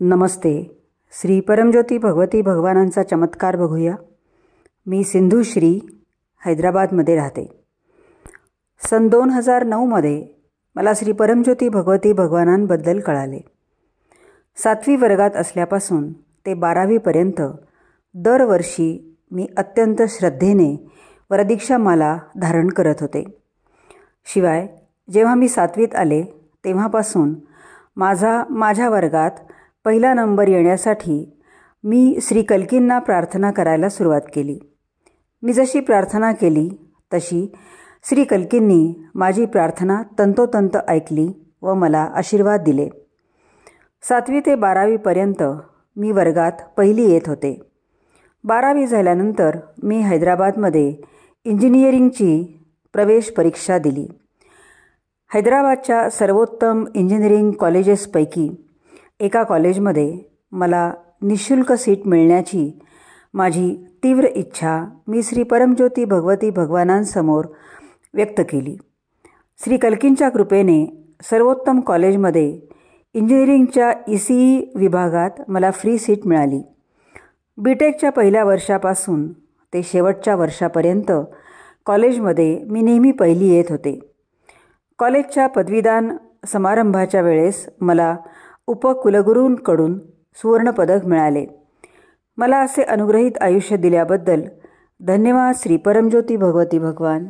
नमस्ते. श्री परमज्योती भगवती भगवानांचा चमत्कार बघूया. मी सिंधुश्री हैदराबादमध्ये राहते. सन 2009मध्ये मला श्री परमज्योती भगवती भगवानांबद्दल कळाले. 7वी वर्गात असल्यापासून ते 12वीपर्यंत दरवर्षी मी अत्यंत श्रद्धेने वरदीक्षामाला धारण करत होते. शिवाय जेव्हा मी 7वीत आले तेव्हापासून माझ्या वर्गात पहिला नंबर येण्यासाठी मी श्री कल्कींना प्रार्थना करायला सुरुवात केली. मी जशी प्रार्थना केली तशी श्री कल्कींनी माझी प्रार्थना तंतोतंत ऐकली व मला आशीर्वाद दिले. 7वी ते 12वीपर्यंत मी वर्गात पहिली येत होते. 12वी झाल्यानंतर मी हैदराबादमध्ये इंजिनिअरिंगची प्रवेश परीक्षा दिली. हैदराबादच्या सर्वोत्तम इंजिनिअरिंग कॉलेजेसपैकी एका कॉलेजमध्ये मला निःशुल्क सीट मिळण्याची माझी तीव्र इच्छा मी श्री परमज्योती भगवती भगवानांसमोर व्यक्त केली. श्री कल्कींच्या कृपेने सर्वोत्तम कॉलेजमध्ये इंजिनिअरिंगच्या ECE विभागात मला फ्री सीट मिळाली. BTechच्या पहिल्या वर्षापासून ते शेवटच्या वर्षापर्यंत कॉलेजमध्ये मी नेहमी पहिली येत होते. कॉलेजच्या पदवीदान समारंभाच्या वेळेस मला उपकुलगुरूंकडून सुवर्णपदक मिळाले. मला असे अनुग्रहित आयुष्य दिल्याबद्दल धन्यवाद श्री परमज्योती भगवती भगवान.